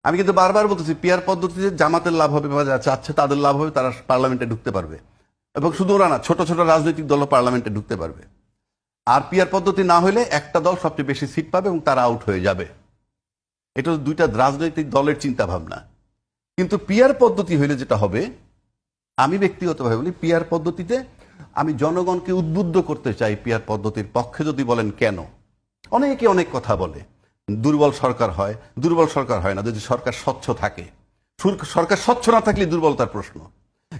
আমি কিন্তু বারবার বলতেছি পিয়ার পদ্ধতিতে জামাতের লাভ হবে বা যারা চাচ্ছে তাদের লাভ হবে, তারা পার্লামেন্টে ঢুকতে পারবে এবং শুধু ওরা না, ছোট ছোট রাজনৈতিক দলও পার্লামেন্টে ঢুকতে পারবে। আর পিয়ার পদ্ধতি না হলে একটা দল সবচেয়ে বেশি সিট পাবে এবং তারা আউট হয়ে যাবে। এটা দুইটা রাজনৈতিক দলের চিন্তা ভাবনা। কিন্তু পিয়ার পদ্ধতি হইলে যেটা হবে, আমি ব্যক্তিগতভাবে বলি, পিয়ার পদ্ধতিতে আমি জনগণকে উদ্বুদ্ধ করতে চাই। পিয়ার পদ্ধতির পক্ষে যদি বলেন কেন, অনেকে অনেক কথা বলে। দুর্বল সরকার হয়, দুর্বল সরকার হয় না যদি সরকার স্বচ্ছ থাকে। সরকার স্বচ্ছ না থাকলে দুর্বলতার প্রশ্ন।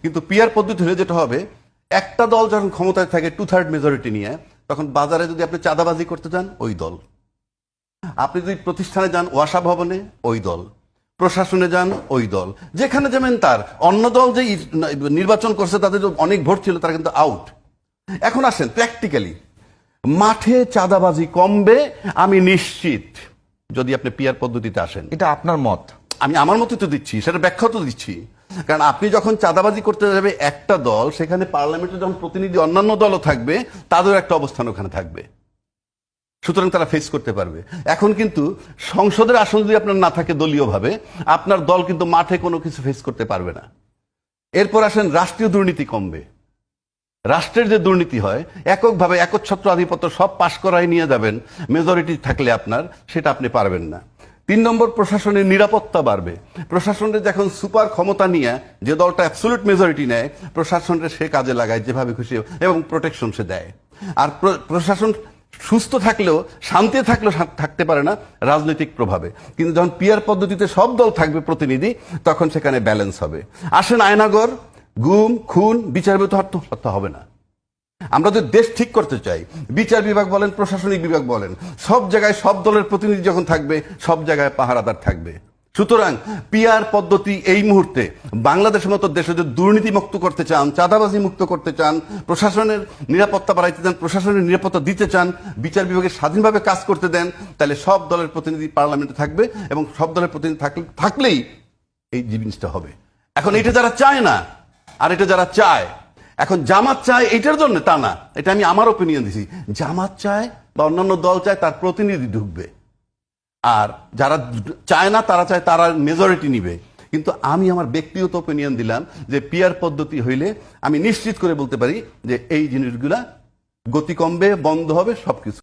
কিন্তু পিয়ার পদ্ধতি হলে যেটা হবে, একটা দল যখন ক্ষমতায় থাকে 2/3 মেজরিটি নিয়ে, তখন বাজারে যদি আপনি চাঁদাবাজি করতে যান ওই দল, আপনি যদি প্রতিষ্ঠানে যান ওয়াসা ভবনে ওই দল, প্রশাসনে যান ওই দল, যেখানে যাবেন তার অন্য দল যে নির্বাচন করছে তাদের অনেক ভোট ছিল তারা কিন্তু আউট। এখন আসেন প্র্যাকটিক্যালি, মাঠে চাঁদাবাজি কমবে আমি নিশ্চিত যদি আপনি পিয়ার পদ্ধতিতে আসেন। এটা আপনার মত। আমি আমার মতো তো দিচ্ছি, সেটা ব্যাখ্যা তো দিচ্ছি। কারণ আপনি যখন চাঁদাবাজি করতে যাবে একটা দল, সেখানে পার্লামেন্টে যখন প্রতিনিধি অন্যান্য দলও থাকবে, তাদের একটা অবস্থান ওখানে থাকবে, সুতরাং তারা ফেস করতে পারবে। এখন কিন্তু সংসদের আসন যদি আপনার না থাকে দলীয়ভাবে, আপনার দল কিন্তু মাঠে কোনো কিছু ফেস করতে পারবে না। এরপর আসেন রাষ্ট্রীয় দুর্নীতি কমবে। রাষ্ট্রের যে দুর্নীতি হয়, এককভাবে একচ্ছত্র আধিপত্য সব পাশ করাই নিয়ে যাবেন মেজরিটি থাকলে আপনার, সেটা আপনি পারবেন না। 3 নম্বর, প্রশাসনের নিরাপত্তা বাড়বে। প্রশাসনের যখন সুপার ক্ষমতা নিয়ে যে দলটা অ্যাবসলিউট মেজরিটি নেয়, প্রশাসনের সে কাজে লাগায় যেভাবে খুশি এবং প্রোটেকশন সে দেয়। আর প্রশাসন সুস্থ থাকলেও, শান্তি থাকলেও থাকতে পারে না রাজনৈতিক প্রভাবে। কিন্তু যখন পিয়ার পদ্ধতিতে সব দল থাকবে প্রতিনিধি, তখন সেখানে ব্যালেন্স হবে। আসেন আয়নাগর, গুম, খুন, বিচার হত্যা হবে না। আমরা যদি দেশ ঠিক করতে চাই, বিচার বিভাগ বলেন, প্রশাসনিক বিভাগ বলেন, সব জায়গায় সব দলের প্রতিনিধি যখন থাকবে, সব জায়গায় পাহারাদার থাকবে। সুতরাং পিয়ার পদ্ধতি এই মুহূর্তে বাংলাদেশের মতো দেশে যদি দুর্নীতি মুক্ত করতে চান, চাঁদাবাজি মুক্ত করতে চান, প্রশাসনের নিরাপত্তা বাড়াইতে চান, প্রশাসনের নিরাপত্তা দিতে চান, বিচার বিভাগে স্বাধীনভাবে কাজ করতে দেন, তাহলে সব দলের প্রতিনিধি পার্লামেন্টে থাকবে এবং সব দলের প্রতিনিধি থাকলেই এই জিনিসটা হবে। এখন এটা যারা চায় না, আর এটা যারা চায়, এখন জামাত চায় এটার জন্য তা না, এটা আমি আমার ওপিনিয়ন দিছি। জামাত চায় বা অন্যান্য দল চায় তার প্রতিনিধি ঢুকবে, আর যারা চায় না তারা চায় তারা মেজরিটি নিবে। কিন্তু আমি আমার ব্যক্তিগত ওপিনিয়ন দিলাম যে পিয়ার পদ্ধতি হইলে আমি নিশ্চিত করে বলতে পারি যে এই জিনিসগুলা গতি কমবে, বন্ধ হবে, সবকিছু